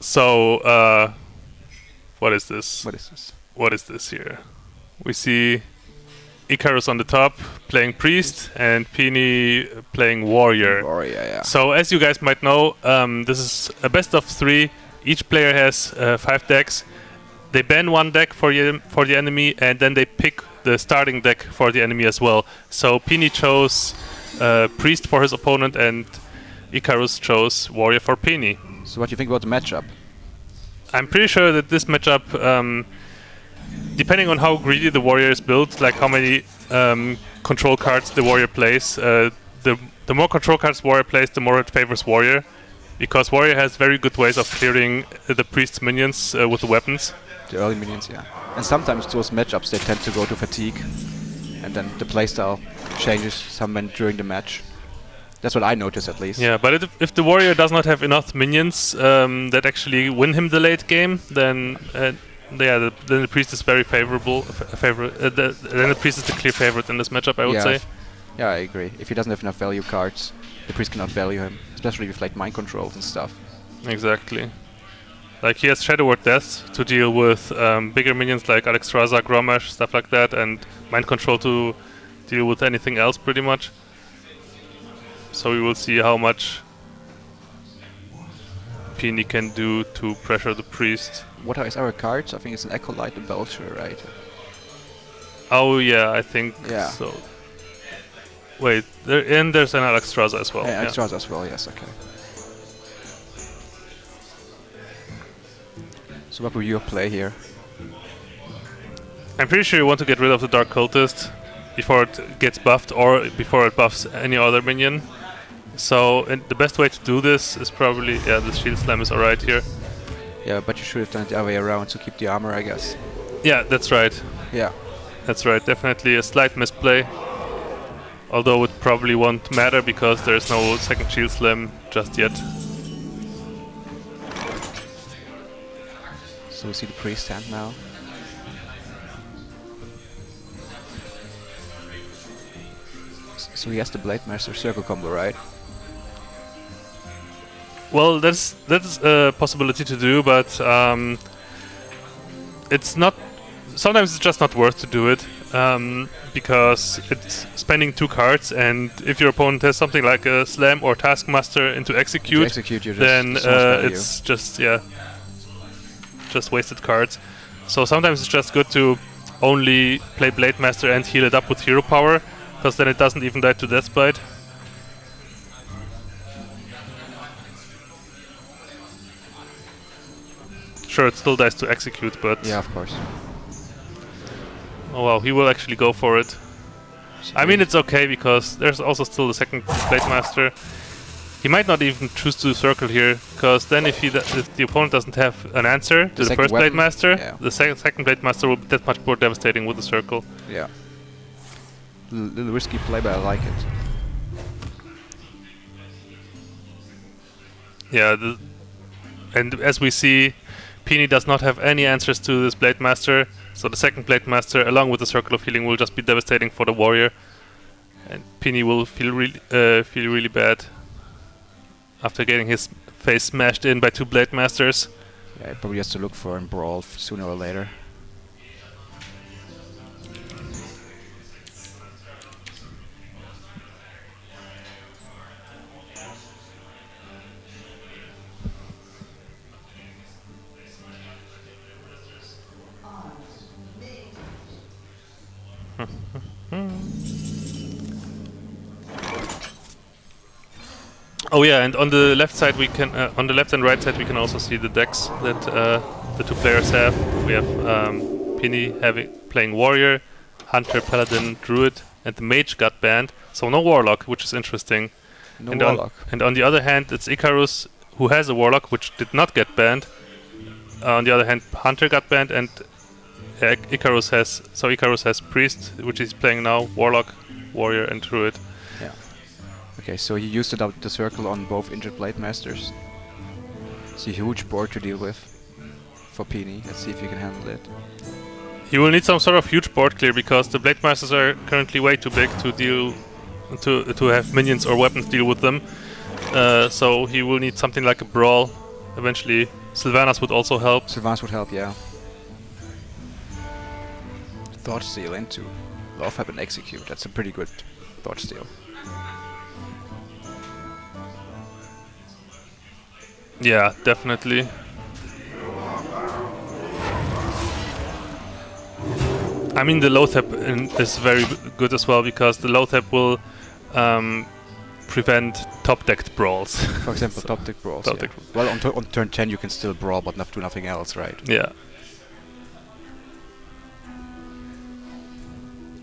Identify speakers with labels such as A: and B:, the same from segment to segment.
A: So, what is this?
B: What is this?
A: What is this here? We see Ikarus on the top playing Priest and Pini playing Warrior.
B: Warrior, yeah.
A: So, as you guys might know, this is a best of 3. Each player has 5 decks. They ban one deck for the enemy, and then they pick the starting deck for the enemy as well. So Pini chose Priest for his opponent, and Ikarus chose Warrior for Pini.
B: So what do you think about the matchup?
A: I'm pretty sure that this matchup, depending on how greedy the Warrior is built, like how many control cards the Warrior plays, the more control cards Warrior plays, the more it favors Warrior. Because Warrior has very good ways of clearing the Priest's minions with the weapons.
B: The early minions, yeah. And sometimes those matchups, they tend to go to fatigue. And then the playstyle changes somewhere during the match. That's what I noticed, at least.
A: Yeah, but if the Warrior does not have enough minions that actually win him the late game, then then the Priest is very favorable. Then the Priest is the clear favorite in this matchup, I would say.
B: Yeah, I agree. If he doesn't have enough value cards, the Priest cannot value him. Especially with like mind controls and stuff.
A: Exactly. Like he has Shadow Word Death to deal with bigger minions like Alexstrasza, Grommash, stuff like that, and mind control to deal with anything else pretty much. So we will see how much Pini can do to pressure the Priest.
B: What are his other cards? I think it's an Acolyte and Belcher, right?
A: Oh yeah, I think so. Wait, there's an Alexstrasza as well.
B: Yeah, Alexstrasza as well, yes, okay. So what will you play here?
A: I'm pretty sure you want to get rid of the Dark Cultist before it gets buffed or before it buffs any other minion. So the best way to do this is probably, the Shield Slam is alright here.
B: Yeah, but you should have done it the other way around to keep the armor, I guess.
A: Yeah, that's right.
B: Yeah.
A: That's right, definitely a slight misplay. Although it probably won't matter because there's no second Shield Slam just yet.
B: So we see the Priest hand now. So he has the Blade Master circle combo, right?
A: Well, that's a possibility to do, but it's not. Sometimes it's just not worth to do it. Because it's spending 2 cards, and if your opponent has something like a Slam or Taskmaster into execute, then it's just wasted cards. So sometimes it's just good to only play Blade Master and heal it up with hero power, because then it doesn't even die to Deathbite. Sure, it still dies to execute, but
B: yeah, of course.
A: Oh wow, he will actually go for it. I mean, it's okay because there's also still the second Blade Master. He might not even choose to circle here, because then if the opponent doesn't have an answer to the first Blade Master, the second Blade Master will be that much more devastating with the circle.
B: Yeah. Little risky play, but I like it.
A: Yeah, and as we see, Pini does not have any answers to this Blade Master. So the second Blade Master, along with the Circle of Healing, will just be devastating for the Warrior, and Pini will feel really bad after getting his face smashed in by 2 Blade Masters.
B: Yeah, he probably has to look for a brawl sooner or later.
A: Oh yeah, and on the left side we can, on the left and right side we can also see the decks that the 2 players have. We have Pini playing Warrior, Hunter, Paladin, Druid, and the Mage got banned. So no Warlock, which is interesting.
B: No Warlock.
A: And on the other hand, it's Ikarus who has a Warlock, which did not get banned. On the other hand, Hunter got banned, and Ikarus has Priest, which he's playing now, Warlock, Warrior, and Druid.
B: Yeah. Okay, so he used the circle on both injured Blade Masters. It's a huge board to deal with for Pini. Let's see if he can handle it.
A: He will need some sort of huge board clear because the Blade Masters are currently way too big to deal to have minions or weapons deal with them. So he will need something like a brawl eventually Sylvanas would also help.
B: Sylvanas would help, yeah. Thought steal into Love Hap and Execute. That's a pretty good thought steal.
A: Yeah, definitely. I mean, the low tap is very good as well, because the low tap will prevent top-decked brawls.
B: For example, top-deck brawls. Yeah. Well, on turn 10 you can still brawl, but do nothing else, right?
A: Yeah.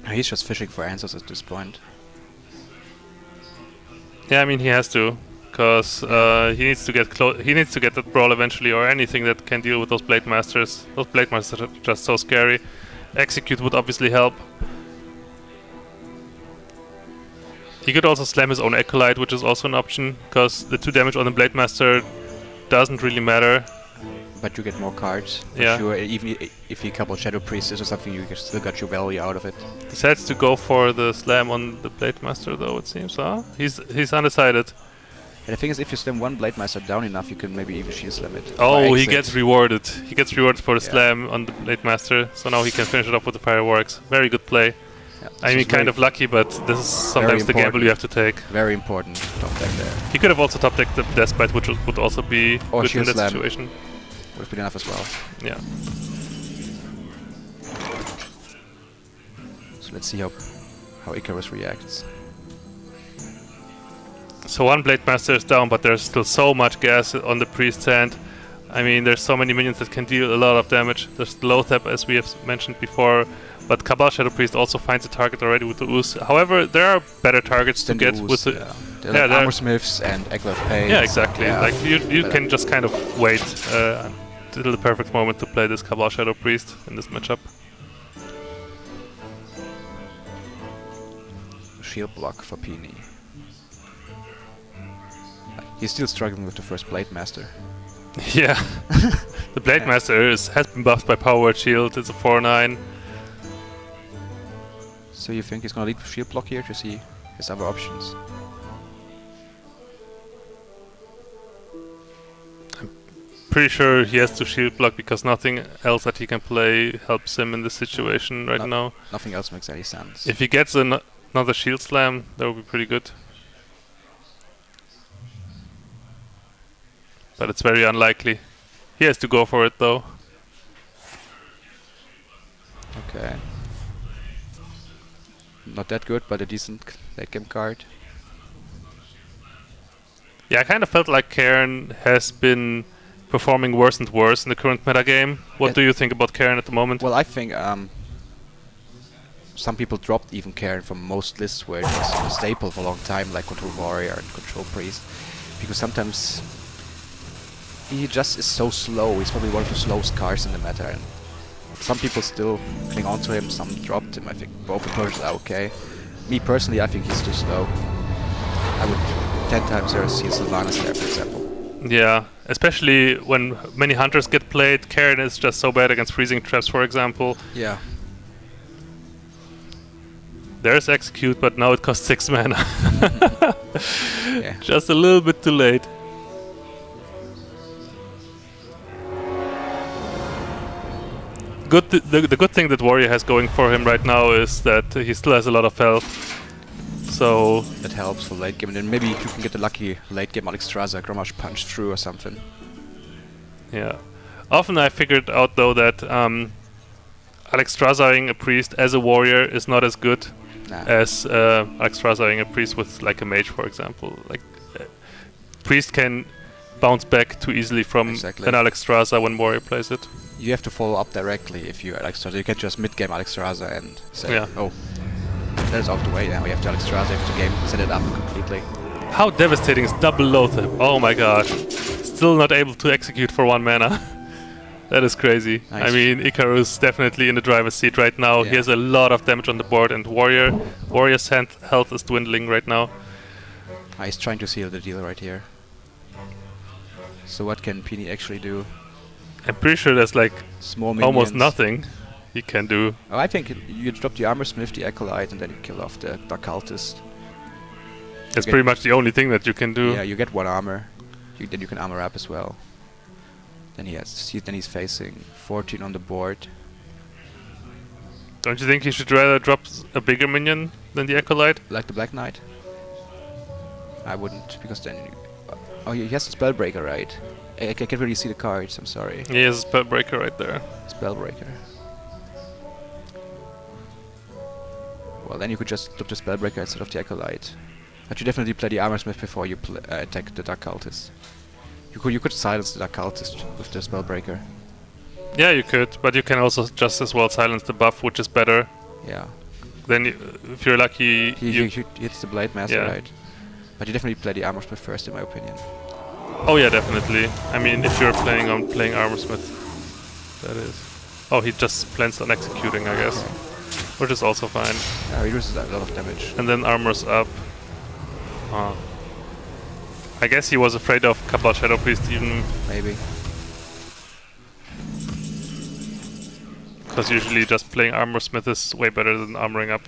B: He's just fishing for answers at this point.
A: Yeah, I mean, he has to, because he needs to get he needs to get that brawl eventually, or anything that can deal with those Blade Masters. Those Blade Masters are just so scary. Execute would obviously help. He could also slam his own Acolyte, which is also an option, because the 2 damage on the Blade Master doesn't really matter.
B: But you get more cards.
A: Yeah.
B: Sure, even if you couple Shadow Priestess or something, you still got your value out of it.
A: Decides to go for the slam on the Blade Master, though, it seems, huh? He's undecided.
B: And the thing is, if you slam one Blade Master down enough, you can maybe even shield slam it.
A: Oh, he gets rewarded. He gets rewarded for the slam on the Blade Master, so now he can finish it off with the fireworks. Very good play.
B: Yeah,
A: I mean, kind of lucky, but this is sometimes the gamble you have to take.
B: Very important top deck there.
A: He could have also top decked the Deathbite, which would also be good in that situation.
B: Would have been enough as well.
A: Yeah.
B: So let's see how Ikarus reacts.
A: So one Blade Master is down, but there's still so much gas on the Priest's hand. I mean, there's so many minions that can deal a lot of damage. There's the low tap, as we have mentioned before, but Cabal Shadow Priest also finds a target already with the Ooze. However, there are better targets to get with the...
B: Yeah, like Armor Smiths and Eggler Pay.
A: Yeah, exactly. Yeah. Like, you can just kind of wait until the perfect moment to play this Cabal Shadow Priest in this matchup.
B: Shield block for Pini. He's still struggling with the first Blade Master.
A: Yeah. The Blade Master has been buffed by Power Word Shield. It's a 4/9.
B: So you think he's gonna lead with shield block here to see his other options?
A: I'm pretty sure he has to shield block, because nothing else that he can play helps him in this situation right now.
B: Nothing else makes any sense.
A: If he gets another shield slam, that would be pretty good. But it's very unlikely. He has to go for it, though.
B: Okay. Not that good, but a decent late game card.
A: Yeah, I kind of felt like Karin has been performing worse and worse in the current metagame. What do you think about Karin at the moment?
B: Well, I think some people dropped even Karin from most lists where it was a staple for a long time, like Control Warrior and Control Priest. Because sometimes he just is so slow. He's probably one of the slowest cards in the meta. And some people still cling on to him, some dropped him. I think both approaches are okay. Me personally, I think he's too slow. I would 10 times rather see Sylvanas there, for example.
A: Yeah, especially when many hunters get played. Karin is just so bad against freezing traps, for example.
B: Yeah.
A: There's Execute, but now it costs 6 mana.
B: Yeah.
A: Just a little bit too late. The good thing that Warrior has going for him right now is that he still has a lot of health. So
B: that helps for late game, and then maybe you can get a lucky late game Alexstrasza, Grommash punch through or something.
A: Yeah. Often I figured out though that Alexstraszaing a priest as a warrior is not as good as Alexstraszaing a priest with like a mage, for example. Like priest can bounce back too easily from an Alexstrasza when warrior plays it.
B: You have to follow up directly if you're Alexstrasza. You can't just mid-game Alexstrasza and say, oh, that is out the way now. We have to Alexstrasza, you have to game set it up completely.
A: How devastating is double Loatheb? Oh my gosh. Still not able to execute for 1 mana. That is crazy. Nice. I mean, Ikarus definitely in the driver's seat right now. Yeah. He has a lot of damage on the board, and Warrior's health is dwindling right now.
B: He's trying to seal the deal right here. So what can Pini actually do?
A: I'm pretty sure there's like almost nothing he can do.
B: Oh, I think you drop the Armor Smith, the Acolyte, and then you kill off the Dark Cultist.
A: That's pretty much the only thing that you can do.
B: Yeah, you get 1 armor. Then you can armor up as well. Then he's facing 14 on the board.
A: Don't you think he should rather drop a bigger minion than the Acolyte?
B: Like the Black Knight? I wouldn't, because then... oh, he has the Spellbreaker, right? I can't really see the cards, I'm sorry.
A: He has a Spellbreaker right there.
B: Spellbreaker. Well, then you could just drop the Spellbreaker instead of the Acolyte. But you definitely play the Armorsmith before you attack the Dark Cultist. You could silence the Dark Cultist with the Spellbreaker.
A: Yeah, you could, but you can also just as well silence the buff, which is better.
B: Yeah.
A: Then, if you're lucky,
B: He hits the Blade Master,
A: yeah.
B: right? But you definitely play the Armorsmith first, in my opinion.
A: Oh yeah, definitely. I mean, if you're planning on playing Armorsmith, that is. Oh, he just plans on executing, I guess,
B: Okay.
A: which is also fine.
B: Yeah, he loses a lot of damage.
A: And then armors up. I guess he was afraid of Cabal Shadow Priest even,
B: Maybe.
A: because usually just playing Armorsmith is way better than armoring up.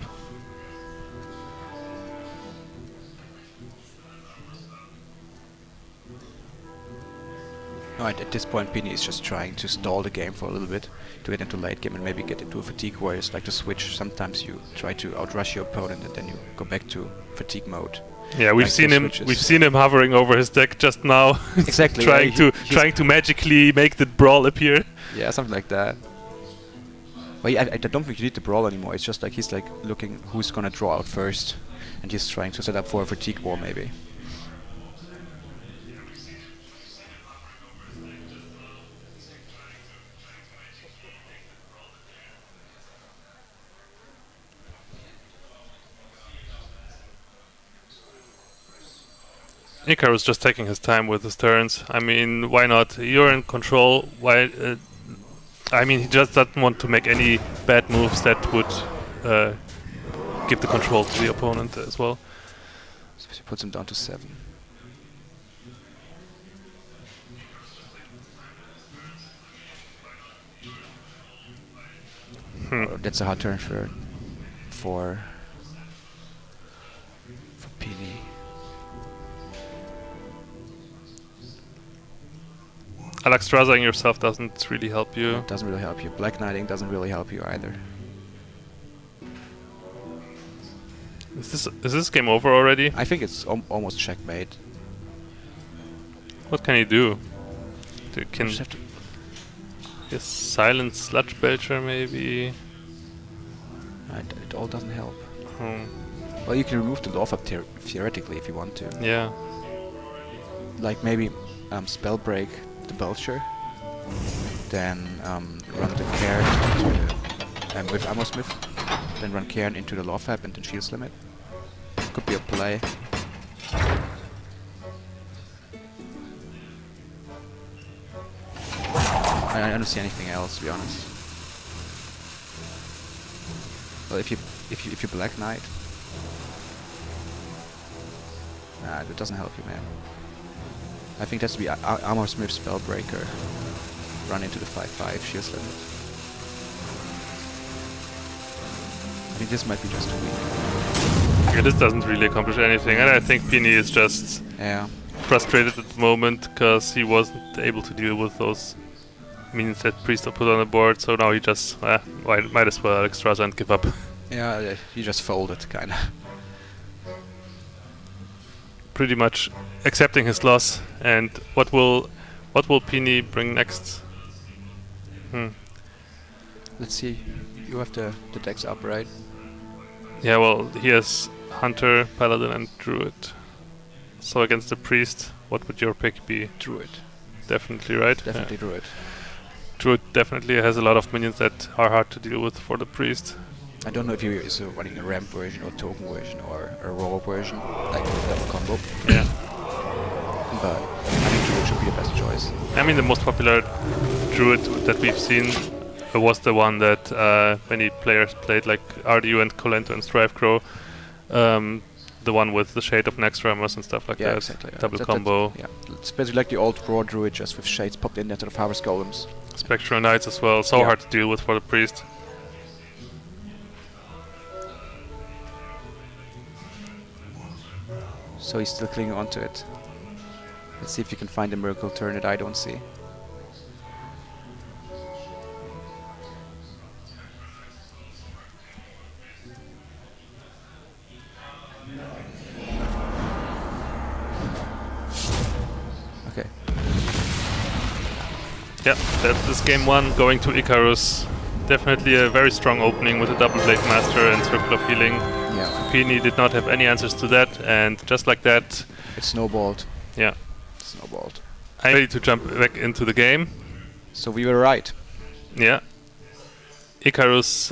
B: No, at this point, Pini is just trying to stall the game for a little bit to get into late game and maybe get into a fatigue, where it's like the switch. Sometimes you try to outrush your opponent and then you go back to fatigue mode.
A: Yeah, we've
B: Like
A: seen
B: the
A: him.
B: switches.
A: We've seen him hovering over his deck just now,
B: Exactly.
A: trying
B: yeah,
A: trying to magically make the brawl appear.
B: yeah, something like that. Well, yeah, I don't think you need the brawl anymore. It's just like he's like looking who's gonna draw out first, and he's trying to set up for a fatigue wall maybe.
A: Ikarus just taking his time with his turns. I mean, why not? You're in control. Why? I mean, he just doesn't want to make any bad moves that would give the control to the opponent as well.
B: So he puts him down to 7. Oh, that's a hard turn for Pini.
A: Alexstraszaing yourself doesn't really help you.
B: It doesn't really help you. Black Knighting doesn't really help you either.
A: Is this game over already?
B: I think it's almost checkmate.
A: What can he do? You can
B: Just have to
A: yes, silence Sludge Belcher maybe.
B: it all doesn't help.
A: Hmm.
B: Well, you can remove the Love Up theoretically if you want to.
A: Yeah.
B: Like maybe Spell Break the Belcher, then run the Cairn into with Armorsmith, then run Cairn into the Lawfab and then Shield Limit. Could be a play. I don't see anything else, to be honest. Well, if you Black Knight, nah, that doesn't help you, man. I think that's to be Armorsmith Spellbreaker. Run into the 5/5 Shield Limit. I think this might be just too weak.
A: Yeah, this doesn't really accomplish anything, and I think Pini is just
B: Yeah.
A: frustrated at the moment because he wasn't able to deal with those minions that Priest put on the board, so now he just might as well Alexstrasza and give up.
B: Yeah, he just folded, kinda.
A: Pretty much accepting his loss. And what will Pini bring next?
B: Let's see. You have the decks up, right?
A: Yeah, well, he has Hunter, Paladin, and Druid. So against the Priest, what would your pick be?
B: Druid.
A: Definitely, right?
B: Definitely
A: Yeah.
B: Druid.
A: Druid definitely has a lot of minions that are hard to deal with for the Priest.
B: I don't know if he is running a ramp version or token version or a raw version, like a double combo.
A: Yeah.
B: But I think Druid should be the best choice.
A: I mean, the most popular Druid that we've seen was the one that many players played, like RDU and Colento and Strivecrow. The one with the Shade of Nextramus and stuff like
B: Yeah,
A: that.
B: exactly. Yeah.
A: Double combo.
B: Yeah, it's basically like the old raw Druid, just with shades popped in instead of Harvest Golems.
A: Spectral Knights as well. So
B: Yeah.
A: hard to deal with for the Priest.
B: So he's still clinging on to it. Let's see if you can find a miracle turn that I don't see.
A: Yeah, that is game 1 going to Ikarus. Definitely a very strong opening with a double Blade Master and Circle of Healing.
B: Yeah.
A: Pini did not have any answers to that, and just like that,
B: It snowballed.
A: yeah.
B: Snowballed.
A: I'm ready to jump back into the game.
B: So we were right.
A: Yeah. Ikarus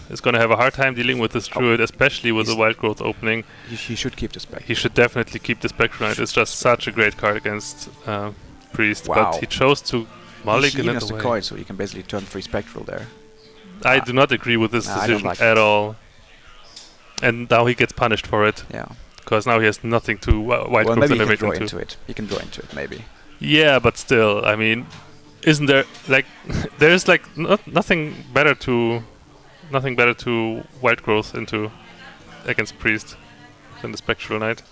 A: is going to have a hard time dealing with this Druid, especially with the Wild Growth opening.
B: He should keep this back.
A: He should definitely keep the Spectral Knight. It's just such a great card against Priest.
B: Wow.
A: But he chose to mulligan
B: He
A: it
B: has the
A: away.
B: coin, so you can basically turn 3 Spectral there.
A: I do not agree with this
B: I don't
A: decision
B: like
A: at
B: it.
A: all. And now he gets punished for it,
B: Yeah.
A: because now he has nothing to Wild
B: Well,
A: Growth
B: maybe he can
A: innovate
B: draw
A: into.
B: into it. He can draw into it, maybe.
A: Yeah, but still, I mean, isn't there like there's like nothing better to Wild Growth into against Priest than the Spectral Knight?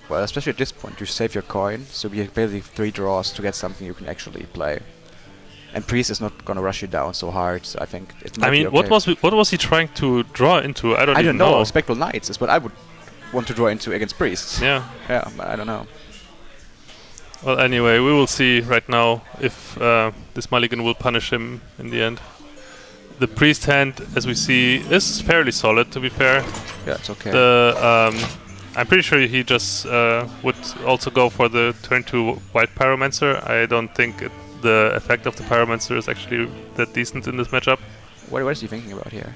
B: Well, especially at this point, you save your coin, so you basically have 3 draws to get something you can actually play. And Priest is not gonna rush you down so hard, so I think it might
A: I mean,
B: be okay.
A: what was he trying to draw into? I don't
B: I
A: even
B: don't know.
A: know.
B: Spectral Knights is what I would want to draw into against Priests.
A: Yeah.
B: Yeah, but I don't know.
A: Well, anyway, we will see right now if this mulligan will punish him in the end. The Priest hand, as we see, is fairly solid, to be fair.
B: Yeah, it's okay.
A: I'm pretty sure he just would also go for the turn 2 White Pyromancer. I don't think the effect of the Pyromancer is actually that decent in this matchup.
B: What is he thinking about here?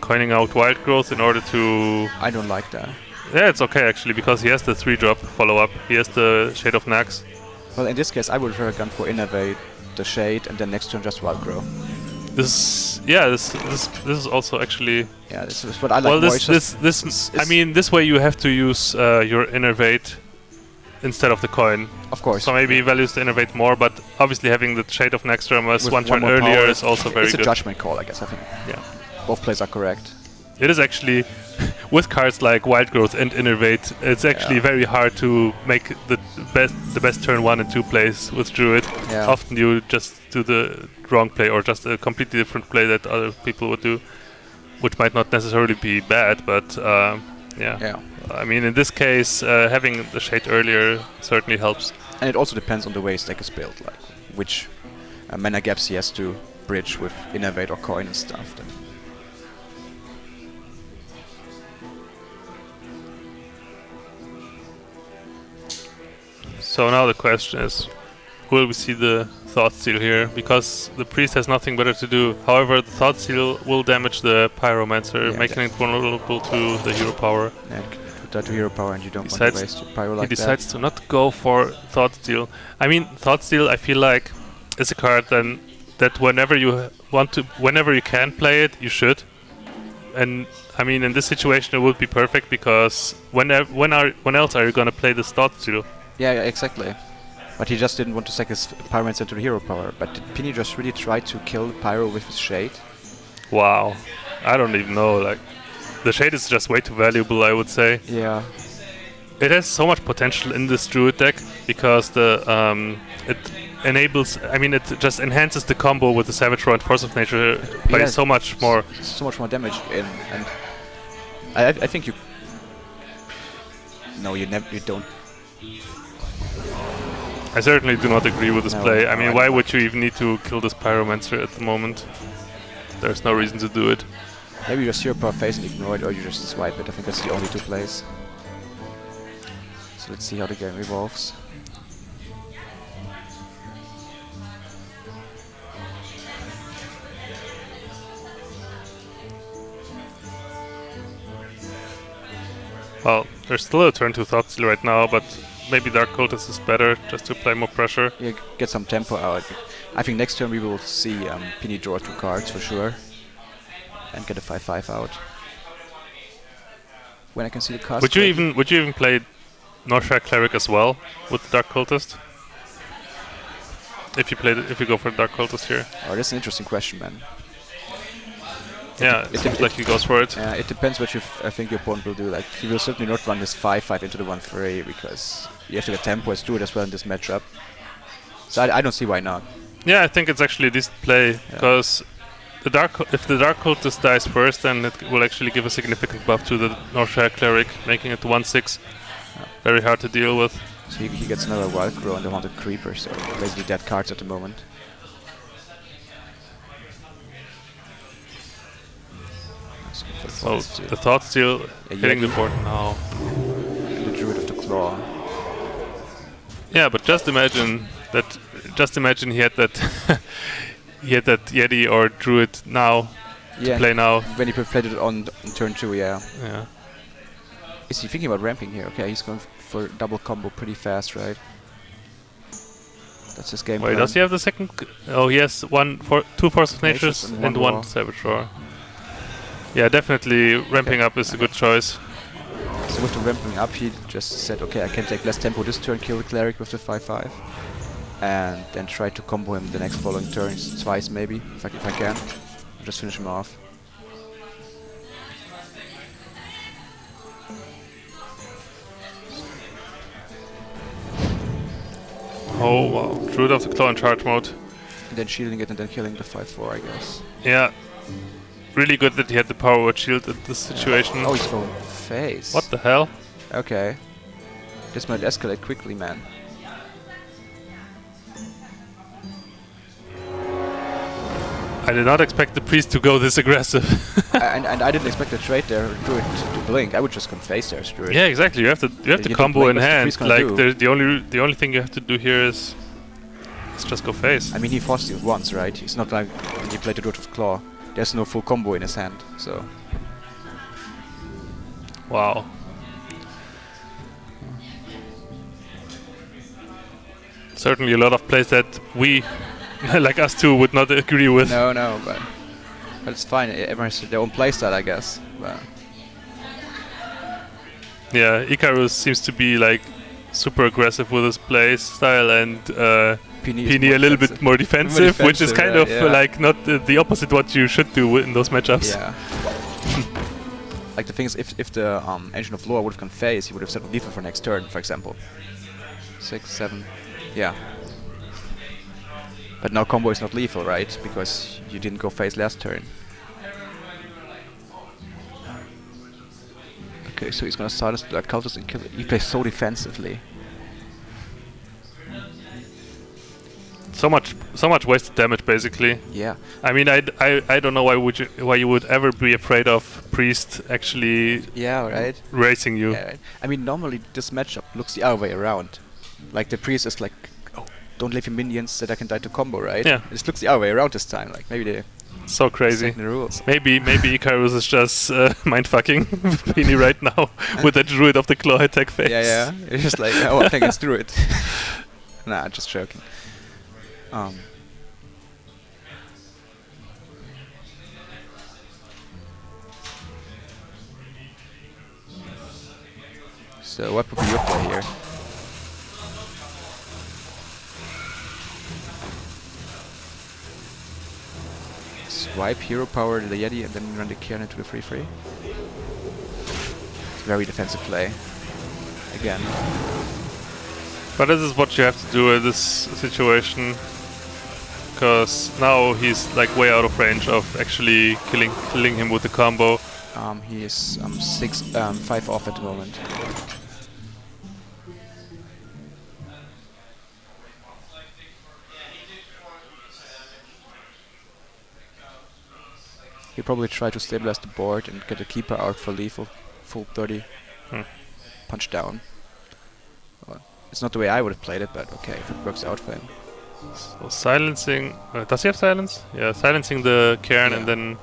A: Coining out Wild Growth in order to...
B: I don't like that.
A: Yeah, it's okay actually, because he has the 3-drop follow-up. He has the Shade of Nax.
B: Well, in this case, I would have gone for Innervate, the Shade, and then next turn just Wild Grow.
A: This is also actually...
B: Yeah, this is what I like
A: Well,
B: more.
A: I mean, this way you have to use your Innervate instead of the coin.
B: Of course.
A: So maybe he values the Innervate more, but obviously having the Shade of Naxxramas
B: With
A: one turn
B: more
A: earlier
B: power,
A: is also very
B: it's
A: good.
B: a judgment call, I guess. I think
A: Yeah.
B: both plays are correct.
A: It is actually, with cards like Wild Growth and Innervate, it's actually very hard to make the best turn 1 and 2 plays with Druid.
B: Yeah.
A: Often you just do the wrong play or just a completely different play that other people would do, which might not necessarily be bad, but yeah.
B: Yeah.
A: I mean, in this case, having the Shade earlier certainly helps.
B: And it also depends on the way his deck is built, like which mana gaps he has to bridge with Innervate or coin and stuff. Then.
A: So now the question is, will we see the Thought Seal here? Because the Priest has nothing better to do. However, the Thought Seal will damage the Pyromancer,
B: Yeah,
A: making it vulnerable to the hero power.
B: And put that to hero power, and you don't want
A: Decides-
B: to waste your pyro like
A: He decides to not go for Thought Steal. I mean, Thought Steal, I feel like, is a card then that whenever you can play it, you should. And I mean, in this situation, it would be perfect because when else are you gonna play this Thought Steal?
B: Yeah, exactly. But he just didn't want to sack his Pyromancer into the hero power. But did Pini just really try to kill Pyro with his Shade?
A: Wow, I don't even know. Like, the Shade is just way too valuable, I would say.
B: Yeah.
A: It has so much potential in this Druid deck because it enables. I mean, it just enhances the combo with the Savage Roar and Force of Nature by
B: Yeah,
A: so much more.
B: So much more damage in, and I think you. No, you don't.
A: I certainly do not agree with this
B: No,
A: play. I
B: no,
A: mean,
B: I
A: why
B: don't.
A: would you even need to kill this Pyromancer at the moment? There's no reason to do it.
B: Maybe you just hero power face and ignore it, or you just swipe it. I think that's the only 2 plays. So let's see how the game evolves.
A: Well, there's still a turn 2 Thought Steal right now, but maybe Dark Cultist is better just to play more pressure.
B: Yeah, get some tempo out. I think next turn we will see Pini draw 2 cards for sure. And get a 5/5 out. When I can see the cast.
A: Would you even play Northshire Cleric as well with the Dark Cultist? If you go for Dark Cultist here.
B: Oh, that's an interesting question, man.
A: Yeah, it seems like he goes for it.
B: It depends what I think your opponent will do. Like, he will certainly not run this 5/5 into the 1/3 because you have to get tempo as Druid as well in this matchup. So I don't see why not.
A: Yeah, I think it's actually a decent play because if the Dark Cultist dies first, then it will actually give a significant buff to the Northshire Cleric, making it 1/6. Very hard to deal with.
B: So he gets another Wild Crow and the Haunted Creeper, so basically dead cards at the moment.
A: So the Thought Steel hitting the board now.
B: And the Druid of the Claw.
A: Yeah, but just imagine that. Just imagine he had that. He had that Yeti or Druid now to play now.
B: When he played it on turn 2, yeah.
A: Yeah.
B: Is he thinking about ramping here? Okay, he's going for double combo pretty fast, right? That's his game plan.
A: Wait, does he have the second? Oh, he has two Force of Natures and one Savage Roar. Yeah, definitely ramping up is a good choice.
B: So with the ramping up, he just said, okay, I can take less tempo this turn, kill the Cleric with the 5/5. And then try to combo him the next following turns twice, maybe, if I can. Just finish him off.
A: Oh wow, Druid of the Claw in charge mode.
B: And then shielding it and then killing the 5/4, I guess.
A: Yeah. Really good that he had the power word shield in this situation.
B: Oh, he's going face.
A: What the hell?
B: Okay. This might escalate quickly, man.
A: I did not expect the priest to go this aggressive.
B: and I didn't expect the trade there Druid to blink. I would just come face there, Druid.
A: Yeah, exactly. You have to combo in hand. Like the only thing you have to do here is just go face.
B: I mean, he forced you once, right? It's not like when he played the Druid of Claw. There's no full combo in his hand, so.
A: Wow. Certainly a lot of plays that we, like us two, would not agree with.
B: No, but it's fine. Everyone has their own playstyle, I guess. But
A: yeah, Ikarus seems to be like super aggressive with his play style, and Pini a little bit more defensive, which is kind of like not the opposite what you should do in those matchups.
B: Yeah. Like the thing is, if the Ancient of Lore would have gone face, he would have set lethal for next turn, for example. 6, 7, yeah. But now combo is not lethal, right? Because you didn't go face last turn. Okay, so he's gonna start as the Cultist and kill it. He plays so defensively.
A: So much wasted damage, basically.
B: Yeah.
A: I mean, I don't know why you would ever be afraid of Priest actually.
B: Yeah, right.
A: Racing you.
B: Yeah, right. I mean, normally this matchup looks the other way around. Like the Priest is like, oh, don't leave your minions that I can die to combo, right?
A: Yeah.
B: This looks the other way around this time. Like maybe they.
A: So crazy.
B: The rules.
A: Maybe Ikarus is just mind-fucking Pini right now with that Druid of the Claw attack phase.
B: Yeah. It's just like, oh, I think it's Druid. Nah, just joking. So what would be your play here? Swipe hero power the Yeti and then run the Kian into the 3/3. It's a very defensive play. Again.
A: But this is what you have to do in this situation. Because now he's like way out of range of actually killing him with the combo.
B: He is 5 off at the moment. He'll probably try to stabilize the board and get a keeper out for lethal, full 30. Punch down. Well, it's not the way I would have played it, but okay, if it works out for him.
A: So silencing. Does he have silence? Yeah, silencing the Cairn and then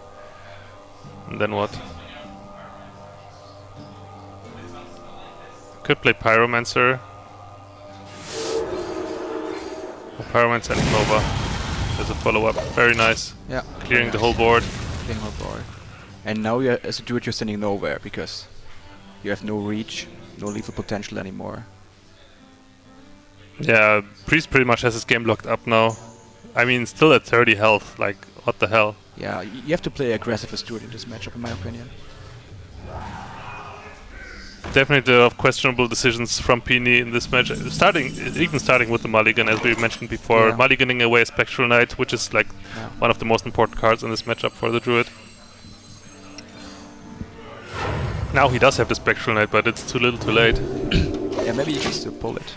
A: what? Could play Pyromancer. Oh, Pyromancer and Nova. There's a follow-up. Very nice.
B: Yeah.
A: Clearing the whole board.
B: Clearing the whole board. And now as a Druid you're standing nowhere because you have no reach, no lethal potential anymore.
A: Yeah, Priest pretty much has his game locked up now. I mean, still at 30 health, like, what the hell?
B: Yeah, you have to play aggressive as Druid in this matchup, in my opinion.
A: Definitely a lot of questionable decisions from Pini in this match. Even starting with the Mulligan, as we mentioned before.
B: Yeah.
A: Mulliganing away a Spectral Knight, which is like one of the most important cards in this matchup for the Druid. Now he does have the Spectral Knight, but it's too little too late.
B: Yeah, maybe you can still pull it.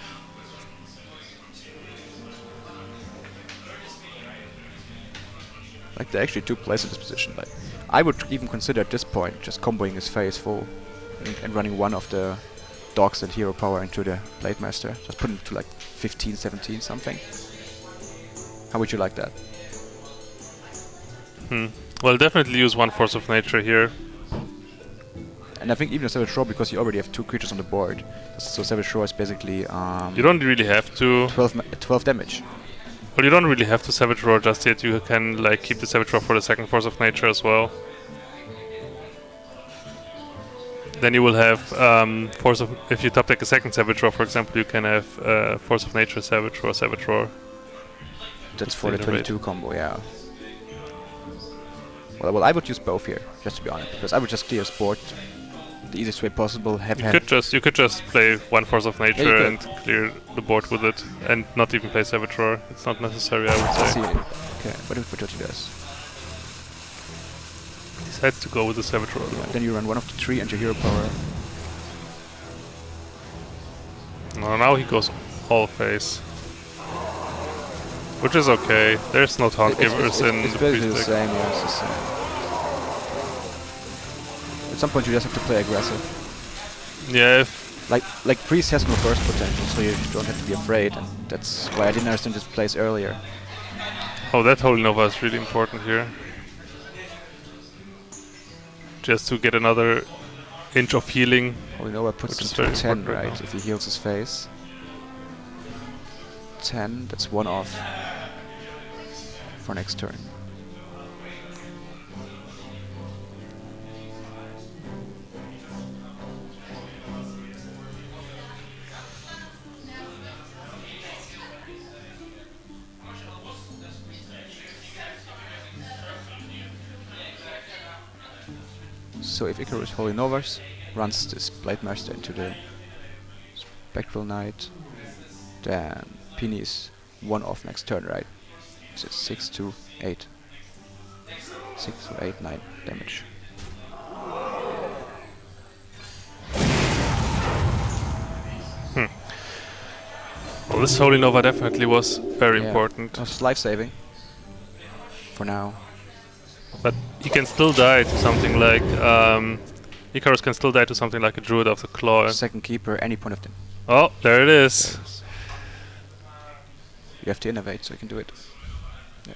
B: Like, there are actually 2 plays in this position. Like, I would even consider at this point just comboing his face full and running one of the dogs and hero power into the Blade Master. Just put him to like 15, 17 something. How would you like that?
A: Well, definitely use one Force of Nature here.
B: And I think even a Savage Roar, because you already have 2 creatures on the board. So Savage Roar is basically
A: You don't really have to.
B: 12 damage.
A: Well, you don't really have to Savage Roar just yet. You can like keep the Savage Roar for the second Force of Nature as well. Then you will have Force of... If you top deck a second Savage Roar, for example, you can have Force of Nature, Savage Roar, Savage Roar.
B: That's for the 22 combo, yeah. Well, I would use both here, just to be honest, because I would just clear his board the easiest way possible.
A: You could just play one Force of Nature and clear the board with it, and not even play Savage Roar. It's not necessary, I would say.
B: Okay, what he does?
A: Decides to go with the Savage Roar.
B: Yeah, then you run one of the 3 and your hero power.
A: No, now he goes all face. Which is okay. There's no taunt givers in
B: it's
A: the
B: basically
A: priest
B: the
A: deck.
B: same, yeah, it's the same. At some point you just have to play aggressive.
A: Yeah,
B: Like priest has no burst potential, so you don't have to be afraid, and that's why I didn't understand this place earlier.
A: Oh, that Holy Nova is really important here. Just to get another inch of healing.
B: Holy Nova puts him to 10, right, if he heals his face. 10, that's 1 off for next turn. So if Ikarus Holy Novas runs this Blade Master into the Spectral Knight, then Pini is 1 off next turn, right? So it's 6 to 8. 6 or 8, 9 damage.
A: Well, this Holy Nova definitely was very important.
B: It was life saving. For now.
A: But he can still die to something like... Ikarus can still die to something like a Druid of the Claw.
B: Second keeper, any point of them.
A: Oh, there it is.
B: You have to innovate, so you can do it. Yeah.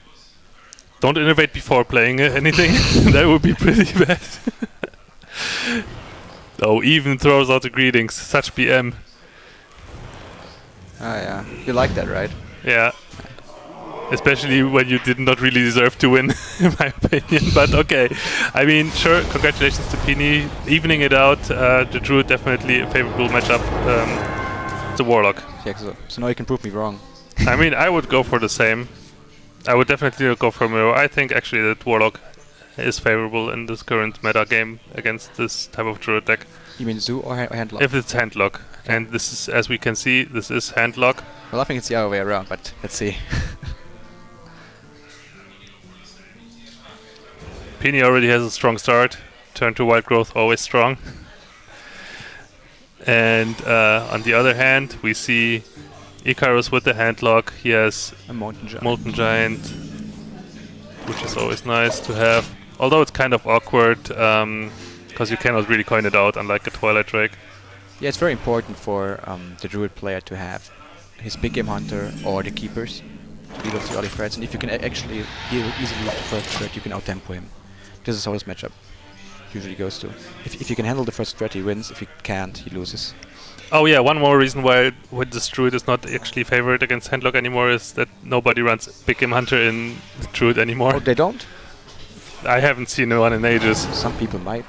A: Don't innovate before playing anything. That would be pretty bad. Oh, even throws out the greetings. Such BM.
B: Ah, yeah. You like that, right?
A: Yeah. Especially when you did not really deserve to win, in my opinion. But okay. I mean, sure, congratulations to Pini. Evening it out. The Druid definitely a favorable matchup. The Warlock.
B: Yeah, so now you can prove me wrong.
A: I mean, I would go for the same. I would definitely go for Mirror. I think actually that Warlock is favorable in this current meta game against this type of Druid deck.
B: You mean Zoo or Handlock?
A: If it's Handlock. Okay. And this is, as we can see, this is Handlock.
B: Well, I think it's the other way around, but let's see.
A: Pini already has a strong start. Turn to Wild Growth, always strong. And on the other hand, we see Ikarus with the Handlock. He has
B: a
A: Molten Giant, which is always nice to have. Although it's kind of awkward, because you cannot really coin it out, unlike a Twilight Drake.
B: Yeah, it's very important for the Druid player to have his Big Game Hunter or the Keepers to deal with the early threats. And if you can actually deal easily with the first threat, you can out-tempo him. This is how this matchup usually goes to. If you can handle the first threat, he wins. If you can't, he loses.
A: Oh yeah, one more reason why this Druid is not actually favored against Handlock anymore is that nobody runs Big Game Hunter in Druid anymore.
B: Oh, they don't?
A: I haven't seen one in ages.
B: Some people might.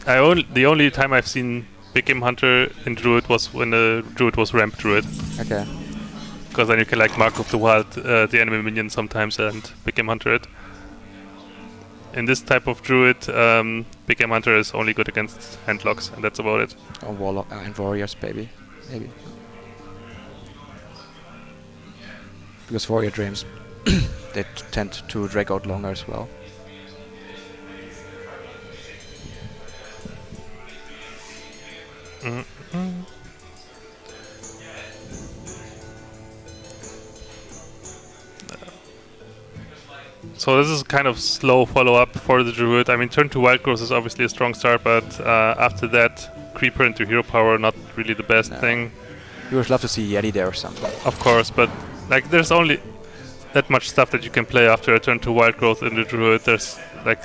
A: The only time I've seen Big Game Hunter in Druid was when the Druid was Ramp Druid.
B: Okay.
A: Because then you can like Mark of the Wild the enemy minion sometimes and Big Game Hunter it. In this type of Druid, Big Game Hunter is only good against Handlocks, and that's about it.
B: Or Warlock and Warriors, maybe. Because Warrior Dreams, they tend to drag out longer as well.
A: So this is kind of slow follow-up for the Druid. I mean, turn 2 Wild Growth is obviously a strong start, but after that, Creeper into Hero Power, not really the best thing.
B: You would love to see Yeti there or something.
A: Of course, but like there's only that much stuff that you can play after a turn 2 Wild Growth in the Druid. There's like,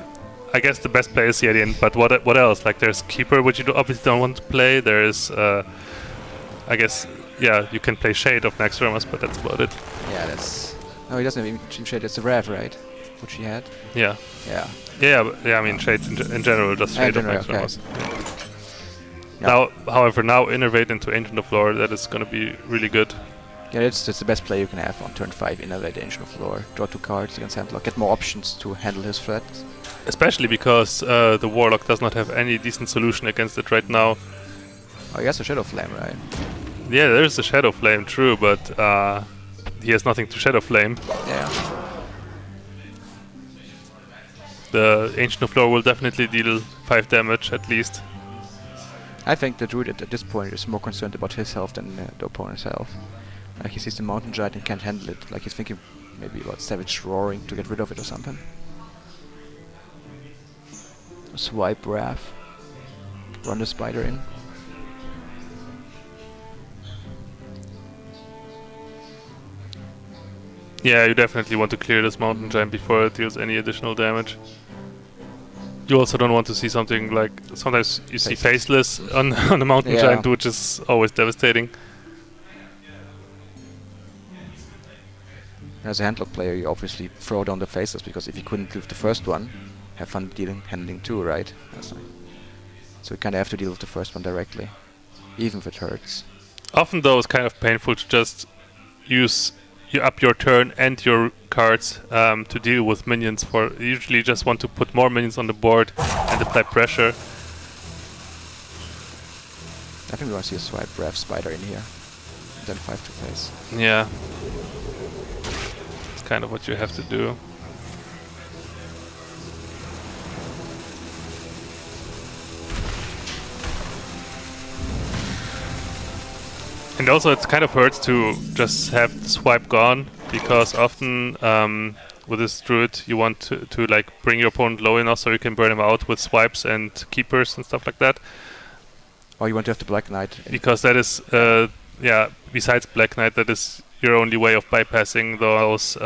A: I guess the best play is Yeti, but what else? Like there's Keeper, which you obviously don't want to play. There is, I guess, yeah, you can play Shade of Naxxramas, but that's about it.
B: Yeah, that's... No, he doesn't even Shade, it's a Rev, right? Which he had?
A: Yeah.
B: Yeah.
A: Yeah, I mean Shade in general, just Shade of Naxxramas.
B: Okay. Yeah.
A: Now, however, now Innervate into Ancient of Lore, that is going to be really good.
B: Yeah, that's the best play you can have on turn 5, Innervate Ancient of Lore. Draw 2 cards against Handlock, get more options to handle his threats.
A: Especially because the Warlock does not have any decent solution against it right now.
B: Oh, he has a Shadow Flame, right?
A: Yeah, there's a Shadow Flame, true, but he has nothing to Shadow Flame.
B: Yeah.
A: The Ancient of Lore will definitely deal 5 damage at least.
B: I think the Druid at this point is more concerned about his health than the opponent's health. Like he sees the Mountain Giant and can't handle it. Like he's thinking maybe about Savage Roaring to get rid of it or something. Swipe Wrath. Run the Spider in.
A: Yeah, you definitely want to clear this Mountain Giant before it deals any additional damage. You also don't want to see something like... Sometimes you see Faceless on the Mountain Giant, which is always devastating.
B: As a Handlock player, you obviously throw down the Faceless, because if you couldn't deal with the first one, have fun handling 2, right? So you kind of have to deal with the first one directly, even if it hurts.
A: Often though, it's kind of painful to just use up your turn and your cards to deal with minions. You usually just want to put more minions on the board and apply pressure.
B: I think we want to see a Swipe Wrath Spider in here, then 5 to face.
A: Yeah. It's kind of what you have to do. And also it kind of hurts to just have the swipe gone, because often with this Druid you want to like bring your opponent low enough so you can burn him out with swipes and keepers and stuff like that.
B: Or you want to have the Black Knight.
A: Because that is, yeah, besides Black Knight, that is your only way of bypassing those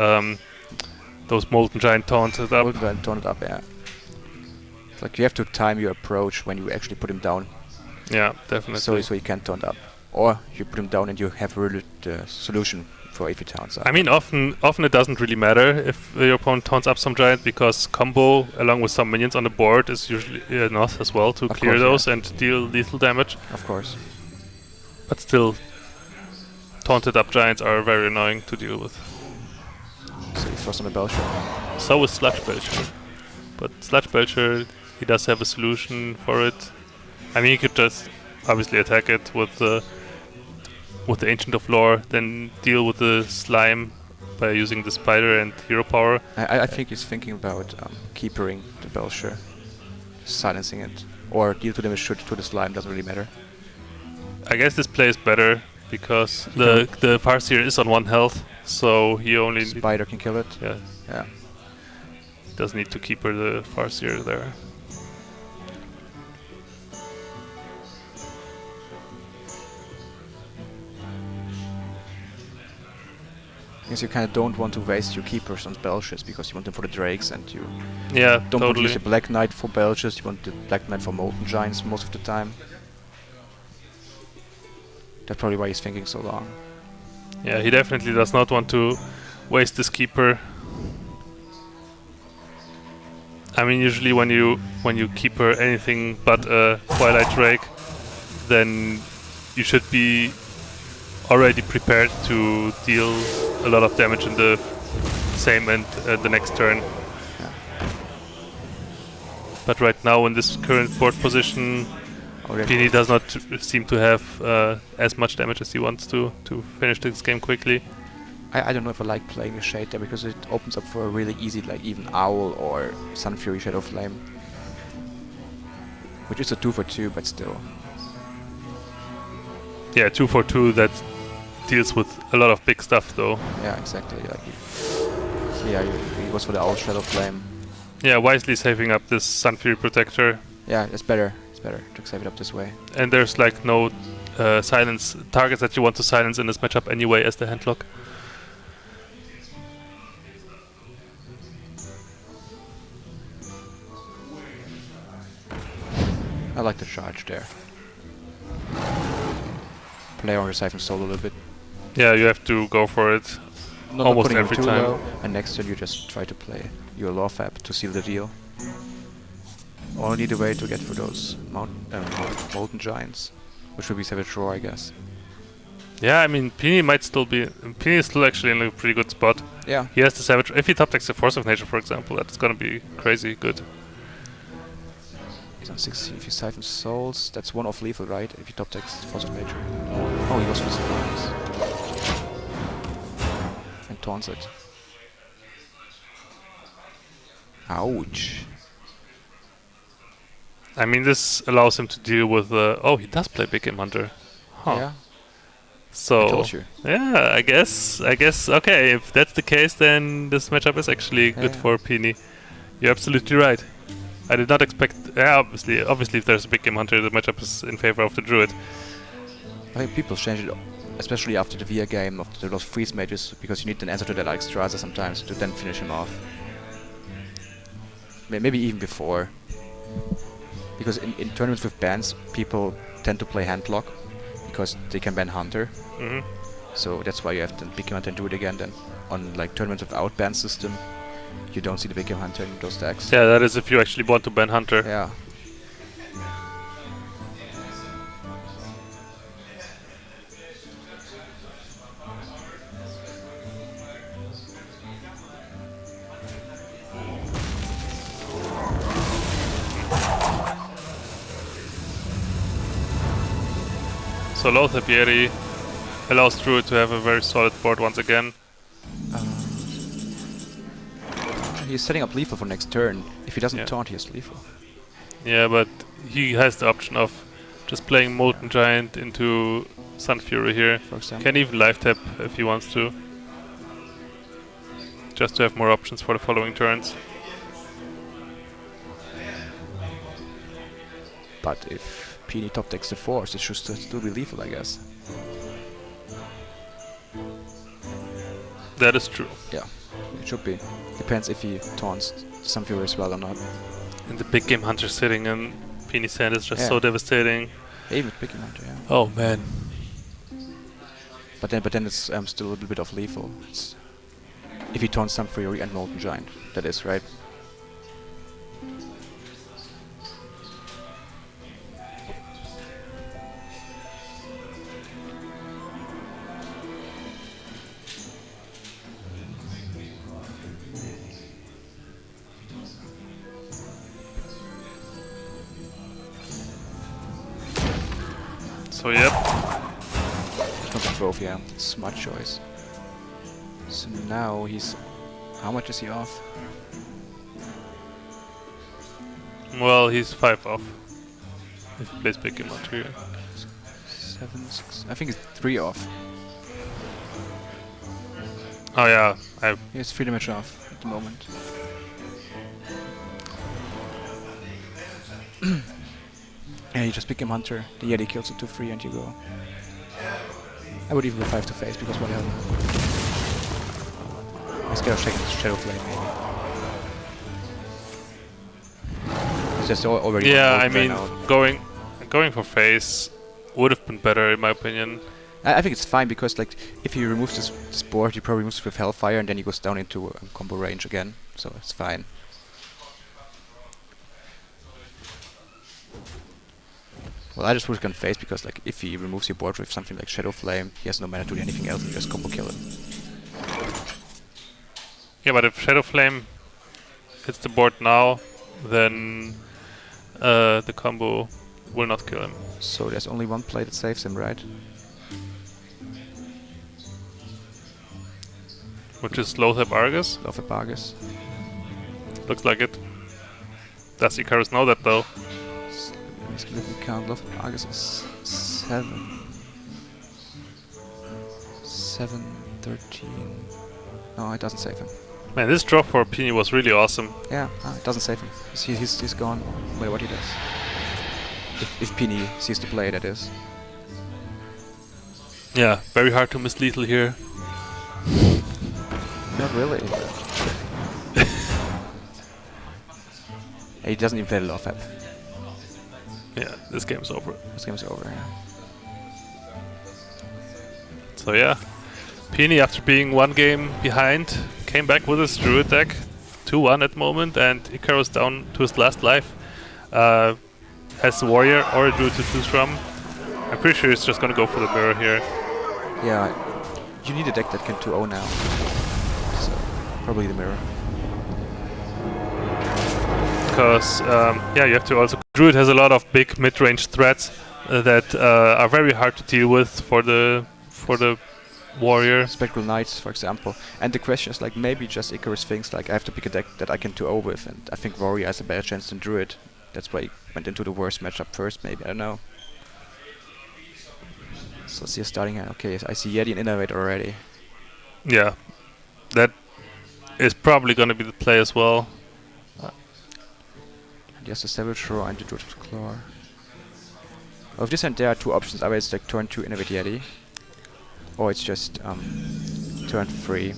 A: Molten Giant taunted up.
B: Molten Giant taunted up, yeah. It's like you have to time your approach when you actually put him down.
A: Yeah, definitely.
B: So you can't taunt up. Or you put him down and you have really the solution for if he taunts up.
A: I mean, often it doesn't really matter if your opponent taunts up some giants, because combo along with some minions on the board is usually enough as well to clear those and deal lethal damage.
B: Of course.
A: But still, taunted up giants are very annoying to deal with.
B: So he throws on a Belcher.
A: So is Sludge Belcher. But Sludge Belcher, he does have a solution for it. I mean, he could just obviously attack it with the Ancient of Lore, then deal with the slime by using the Spider and Hero Power.
B: I think he's thinking about keepering the Belcher, silencing it, or deal to damage to the slime, doesn't really matter.
A: I guess this play is better because the Farseer is on 1 health, so he only...
B: Spider can kill it.
A: Yeah.
B: Yeah.
A: Does need to keeper the Farseer there.
B: Because you kind of don't want to waste your keepers on Belchers, because you want them for the Drakes, and you don't want to use the Black Knight for Belchers, you want the Black Knight for Molten Giants most of the time. That's probably why he's thinking so long.
A: Yeah, he definitely does not want to waste this keeper. I mean, usually when you keeper anything but a Twilight Drake, then you should be already prepared to deal a lot of damage in the same and the next turn.
B: Yeah.
A: But right now, in this current board position, Pini does not seem to have as much damage as he wants to finish this game quickly.
B: I don't know if I like playing the Shade there, because it opens up for a really easy, like even Owl or Sun Fury Shadow Flame, which is a 2 for 2, but still.
A: Yeah, 2 for 2 that deals with a lot of big stuff though.
B: Yeah, exactly. Like Yeah, he goes for the Owl Shadow Flame.
A: Yeah, wisely saving up this Sun Fury Protector.
B: Yeah, it's better. It's better to save it up this way.
A: And there's like no silence targets that you want to silence in this matchup anyway as the handlock.
B: I like the charge there. Play on your Siphon Soul a little bit.
A: Yeah, you have to go for it
B: Not
A: almost
B: putting him
A: every
B: too
A: time.
B: low, and next turn you just try to play your Law Fab to seal the deal. Only the way to get through those Molten Giants, which will be Savage Roar, I guess.
A: Yeah, I mean, Pini might still be... Pini is still actually in a pretty good spot.
B: Yeah.
A: He has the Savage... If he top decks the Force of Nature, for example, that's gonna be crazy good.
B: He's on 16. If you Siphon Souls, that's one off lethal, right? If you top decks Force of Nature. Oh, he goes for Surprise. And taunts it. Ouch.
A: I mean, this allows him to deal with... oh, he does play Big Game Hunter. Huh.
B: Yeah.
A: So...
B: I told you.
A: Yeah, I guess, okay, if that's the case, then this matchup is actually good
B: Yeah.
A: for Pini. You're absolutely right. I did not expect... Yeah, obviously, if there's a Big Game Hunter, the matchup is in favor of the Druid.
B: I think people change it, especially after the VIA game, after those freeze mages, because you need an answer to that Alexstrasza sometimes to then finish him off. Maybe even before. Because in tournaments with bans, people tend to play Handlock, because they can ban Hunter. So that's why you have to Big Game Hunter and do it again. Then on like tournaments without ban system, you don't see the Big Game Hunter in those decks.
A: Yeah, that is if you actually want to ban Hunter.
B: Yeah.
A: So Lothar allows Druid to have a very solid board once again.
B: He's setting up lethal for next turn. If he doesn't
A: Yeah.
B: taunt, he has lethal.
A: Yeah, but he has the option of just playing Molten Giant into Sun Fury here.
B: For example.
A: Can even live tap if he wants to. Just to have more options for the following turns.
B: But if Pini top decks the Force, it should still be lethal, I guess.
A: That is true.
B: Yeah, it should be. Depends if he taunts Sun Fury as well or not.
A: And the Big Game Hunter sitting in Pini's hand is just
B: Yeah.
A: so devastating.
B: Even with Big Game Hunter, yeah.
A: Oh man.
B: But then it's still a little bit of lethal. It's if he taunts Sun Fury and Molten Giant, that is, right?
A: So yep.
B: Not the both, yeah. Smart choice. So now he's... How much is he off?
A: Well, he's 5 off. If he plays Big Game Hunter here.
B: 7, 6... I think it's 3 off.
A: Oh yeah,
B: He has 3 damage off at the moment. Yeah, you just Big Game Hunter, the Yeti kills it to 3 and you go. I would even go 5 to face because what the hell. I'm scared of taking Shadow Flame maybe. It's just already
A: yeah,
B: one
A: I
B: vote
A: mean,
B: right now.
A: going for face would have been better in my opinion.
B: I think it's fine because like if he removes this board, he probably removes it with Hellfire and then he goes down into combo range again, so it's fine. Well, I just would have gone face because like if he removes your board with something like Shadow Flame, he has no mana to do anything else and just combo kill him.
A: Yeah, but if Shadow Flame hits the board now, then the combo will not kill him.
B: So there's only one play that saves him, right?
A: Which is Lothar Argus.
B: Love of Argus.
A: Looks like it. Does Ikarus know that though?
B: Let me count. Love of Argus is 7. 7, 13. No, it doesn't save him.
A: Man, this draw for Pini was really awesome.
B: Yeah, it doesn't save him. He's gone, no matter what he does. If Pini sees to play, that is.
A: Yeah, very hard to miss lethal here.
B: Not really. He doesn't even play the love app.
A: Yeah, this game's over.
B: This game's over, yeah.
A: So yeah, Pini, after being one game behind, came back with his Druid deck, 2-1 at the moment, and Ikarus down to his last life. Has the Warrior or a Druid to choose from. I'm pretty sure he's just gonna go for the mirror here.
B: Yeah, you need a deck that can 2-0 now. So, probably the mirror.
A: Because, yeah, you have to also... Druid has a lot of big mid-range threats that are very hard to deal with for the Warrior.
B: Spectral Knights, for example. And the question is, like, maybe just Ikarus thinks, like, I have to pick a deck that I can 2-0 with, and I think Warrior has a better chance than Druid. That's why he went into the worst matchup first, maybe, I don't know. So let's see a starting hand. Okay, I see Yeti and Innovate already.
A: Yeah, that is probably going to be the play as well.
B: Just a Savage Roar and the Druid of Claw. Oh, with this hand there are two options. Either it's like turn 2 Innovate Yeti, or it's just turn 3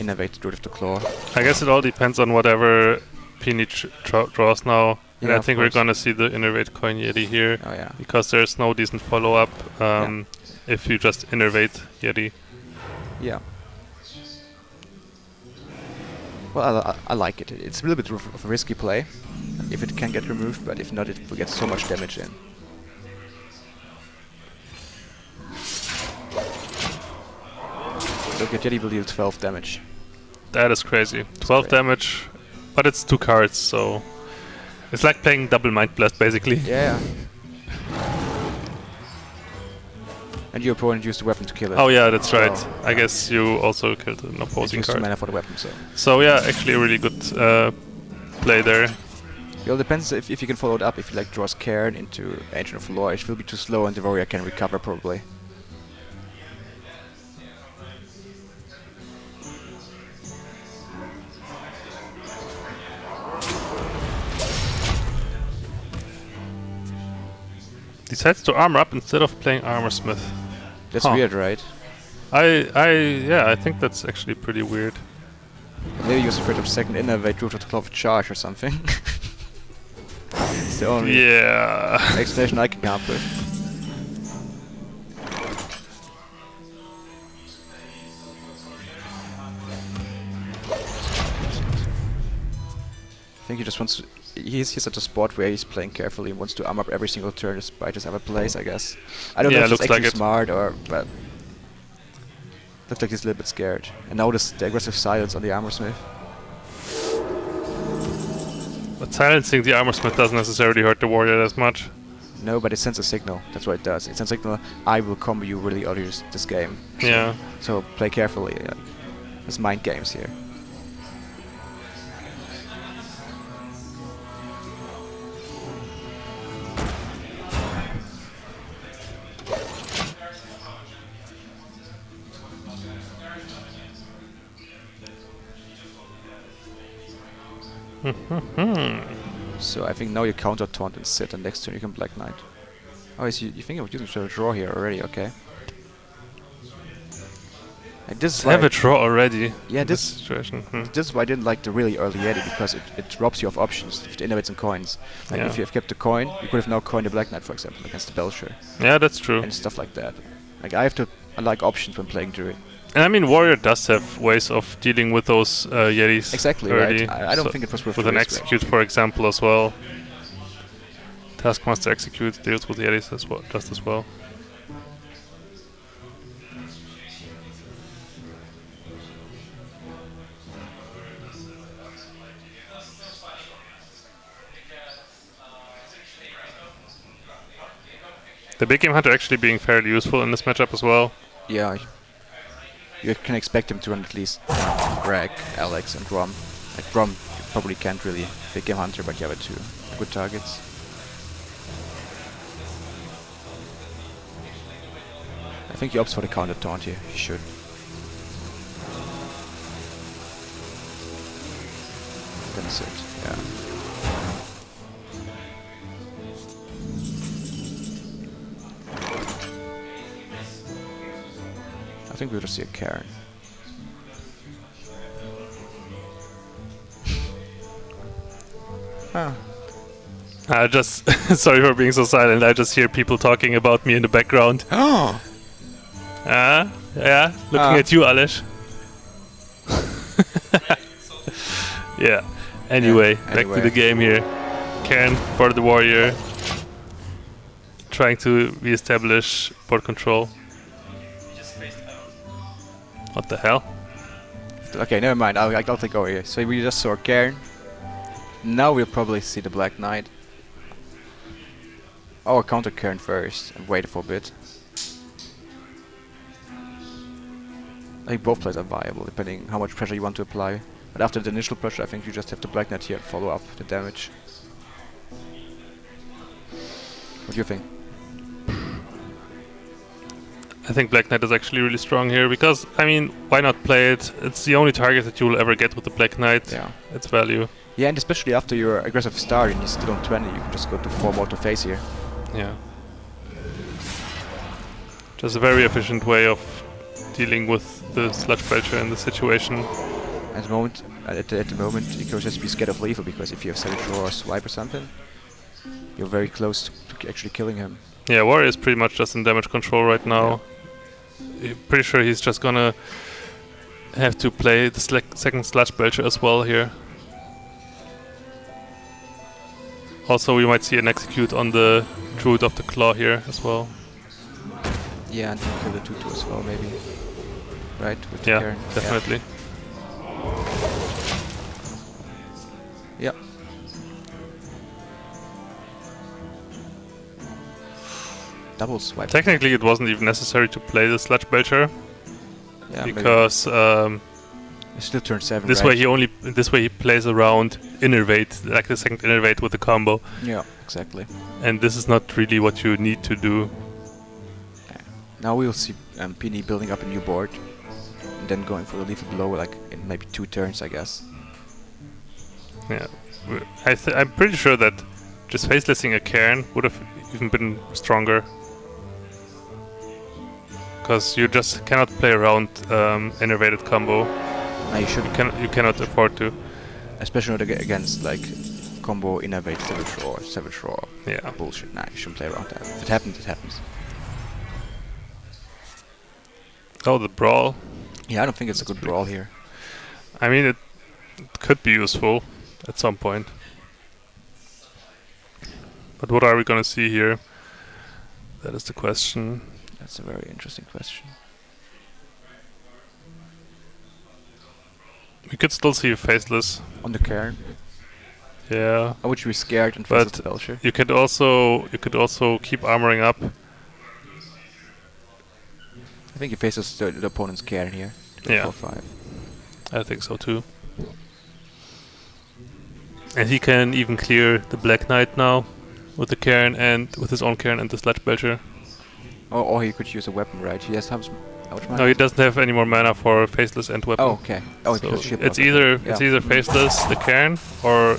B: Innovate Druid of the Claw.
A: I guess it all depends on whatever Pini draws now.
B: Yeah,
A: and I think we're gonna see the Innervate Coin Yeti here.
B: Oh yeah.
A: Because there's no decent follow-up if you just Innervate Yeti.
B: Yeah. Well, I like it. It's a little bit of a risky play, if it can get removed, but if not, it will get so much damage in. Look at Yeti will deal 12 damage.
A: That is crazy. 12 damage, but it's 2 cards, so... It's like playing double Mind Blast, basically.
B: Yeah. And your opponent used the weapon to kill it.
A: Oh yeah, that's right.
B: So
A: I guess you also killed an opposing
B: used
A: card.
B: 2 mana for the weapon, so...
A: So yeah, actually a really good play there.
B: Well, depends if you can follow it up. If you like draws Cairn into Ancient of Lore, it will be too slow and the Warrior can recover probably.
A: Decides to armor up instead of playing Armor Smith.
B: That's weird, right?
A: Yeah, I think that's actually pretty weird.
B: Maybe he was afraid of second Innovate Druid of the Claw of Charge or something. It's the only explanation I can come up with. I think he just wants to... He's at a spot where he's playing carefully and wants to arm up every single turn despite his other plays, I guess. I don't know if it's actually like smart or... but... Looks like he's a little bit scared. And now the aggressive silence on the Armor Smith.
A: But silencing the Armor Smith doesn't necessarily hurt the Warrior as much.
B: No, but it sends a signal. That's what it does. It sends a signal, I will combo you really early this game.
A: Yeah.
B: So play carefully. There's mind games here. So I think now you counter taunt and sit, and next turn you can Black Knight. Oh, I see. You think of using a draw here already? Okay. And this
A: have a draw already.
B: Yeah,
A: this situation.
B: This is why I didn't like the really early Yeti, because it robs you of options if the innovates and coins. Like if you have kept the coin, you could have now coined the Black Knight, for example, against the Belcher.
A: Yeah, that's true.
B: And stuff like that. Like I like options when playing Druid.
A: And I mean, Warrior does have ways of dealing with those Yetis.
B: Exactly,
A: early.
B: right. I don't think it was worth
A: with an execute, for example, as well. Taskmaster execute deals with Yetis as well, just as well. The Big Game Hunter actually being fairly useful in this matchup as well.
B: Yeah. You can expect him to run at least Greg, Alex, and Rom. Like Rom, you probably can't really Big Game Hunter, but you have two good targets. I think he opts for the counter taunt here. He should. finish it. Yeah. I think we'll just see a Karen. Ah.
A: I just sorry for being so silent. I just hear people talking about me in the background.
B: Oh.
A: Yeah, looking at you, Alesh. Yeah. Anyway, back to the game here. Karen for the warrior, trying to re-establish board control. What the hell?
B: Okay, never mind. I'll take over here. So we just saw Karen. Now we'll probably see the Black Knight. Oh, counter Karen first and wait for a bit. I think both plays are viable, depending how much pressure you want to apply. But after the initial pressure, I think you just have the Black Knight here and follow up the damage. What do you think?
A: I think Black Knight is actually really strong here because, I mean, why not play it? It's the only target that you will ever get with the Black Knight.
B: Yeah.
A: It's value.
B: Yeah, and especially after your aggressive start and you're still on 20, you can just go to 4 more to face here.
A: Yeah. Just a very efficient way of dealing with the Sludge Belcher in the situation.
B: At the moment, Ikarus has to be scared of lethal because if you have Savage Roar or Swipe or something, you're very close to actually killing him.
A: Yeah, Warrior is pretty much just in damage control right now. Yeah. Pretty sure he's just gonna have to play the second Sludge Belcher as well here. Also, we might see an execute on the Druid of the Claw here as well.
B: Yeah, and kill the 2-2 as well, maybe. Right? With the
A: Yeah,
B: Karen.
A: definitely.
B: Yeah. Double swipe.
A: Technically, it wasn't even necessary to play the Sludge Belcher.
B: Yeah,
A: because
B: it's still turn 7.
A: this
B: right?
A: way he plays around Innervate, like the second Innervate with the combo.
B: Yeah, exactly.
A: And this is not really what you need to do.
B: Yeah. Now we'll see Pini building up a new board, and then going for the lethal blow, like in maybe 2 turns, I guess.
A: Yeah, I'm pretty sure that just facelessing a Cairn would have even been stronger. Because you just cannot play around innervated combo.
B: No, you shouldn't.
A: You cannot afford to.
B: Especially not against like combo innervate Savage Roar.
A: Yeah.
B: Bullshit. Nah, you shouldn't play around that. If it happens, it happens.
A: Oh, the brawl.
B: Yeah, I don't think it's a good brawl here.
A: I mean, it could be useful at some point. But what are we gonna see here? That is the question.
B: That's a very interesting question.
A: We could still see a faceless.
B: On the Cairn,
A: Yeah.
B: I would be scared and
A: But
B: faceless Belcher.
A: you could also keep armoring up.
B: I think he faces the opponent's Cairn here.
A: Yeah.
B: 4-5.
A: I think so too. And he can even clear the Black Knight now with the Cairn and with his own Cairn and the Sludge Belcher.
B: Or he could use a weapon, right? He has how much mana?
A: No, he doesn't have any more mana for faceless and weapon.
B: Oh, okay. Oh, he
A: So
B: could ship
A: it's
B: up.
A: either faceless, the Cairn, or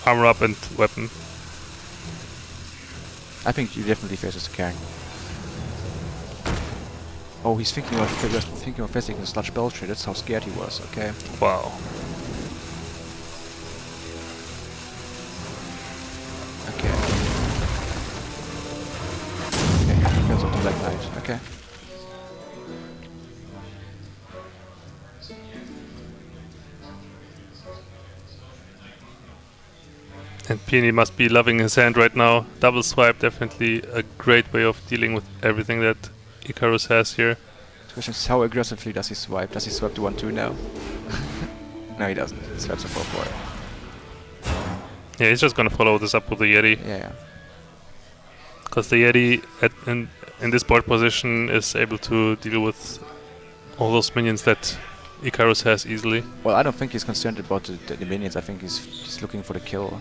A: armor up and weapon.
B: I think he definitely faces the Cairn. Oh, he's thinking of facing the Sludge Belcher. That's how scared he was. Okay.
A: Wow.
B: Okay. Okay. He kills off the Black Knight. Okay.
A: And Pini must be loving his hand right now. Double swipe, definitely a great way of dealing with everything that Ikarus has here.
B: The question is, how aggressively does he swipe? Does he swipe the 1-2 now? No, he doesn't. He swipes a 4-4.
A: Yeah, he's just gonna follow this up with the Yeti.
B: Yeah.
A: Because the Yeti in this board position is able to deal with all those minions that Ikarus has easily.
B: Well, I don't think he's concerned about the minions. I think he's just looking for the kill.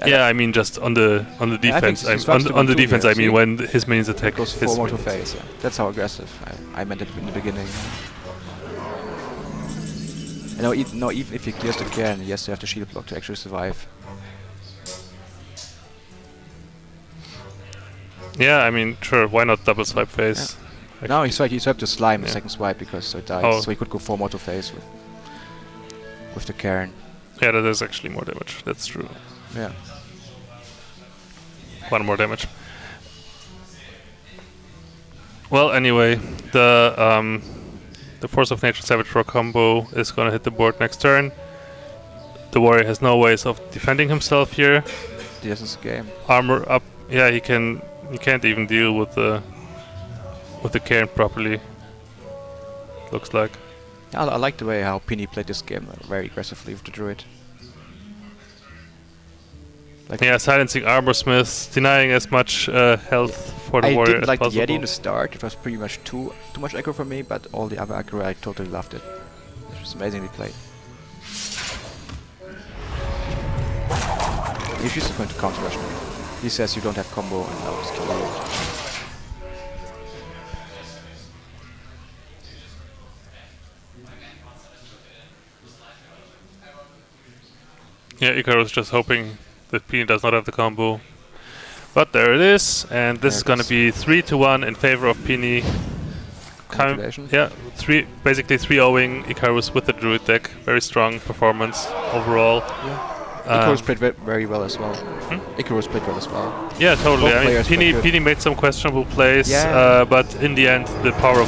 A: Yeah, I mean just on the defense. On the defense, I mean when his minions attack
B: goes
A: his
B: 4 more to
A: minions.
B: face. Yeah. That's how aggressive I meant it in the beginning. No, even if he clears the Cairn, he has to have the shield block to actually survive.
A: Yeah, I mean, sure, why not double swipe phase?
B: Yeah. No, he swiped the slime the
A: Yeah.
B: second swipe because so it died.
A: Oh.
B: So he could go 4 more to phase with the Cairn.
A: Yeah, that is actually more damage. That's true.
B: Yeah.
A: 1 more damage. Well, anyway, the Force of Nature Savage Rock combo is gonna hit the board next turn. The warrior has no ways of defending himself here.
B: This is the game.
A: Armor up. Yeah, he can. He can't even deal with the Cairn properly. Looks like.
B: I like the way how Pini played this game very aggressively with the druid. Like
A: Yeah, silencing armor smiths, denying as much health for the
B: I
A: warrior
B: didn't
A: as
B: like the
A: possible.
B: Yeti in the start. It was pretty much too much aggro for me, but all the other aggro I totally loved it. It was amazingly played. He's just going to counter rush me. He says you don't have combo and I'll just kill you.
A: Yeah, Ikarus just hoping that Pini does not have the combo. But there it is, and this is gonna be 3-1 in favor of Pini.
B: Congratulations.
A: Yeah, basically 3-0ing Ikarus with the druid deck. Very strong performance overall.
B: Yeah. Ikarus played very well as well.
A: Hmm?
B: Ikarus played well as well.
A: Yeah, totally.
B: Both
A: I mean,
B: players played good.
A: Pini made some questionable plays,
B: Yeah.
A: but in the end, the power of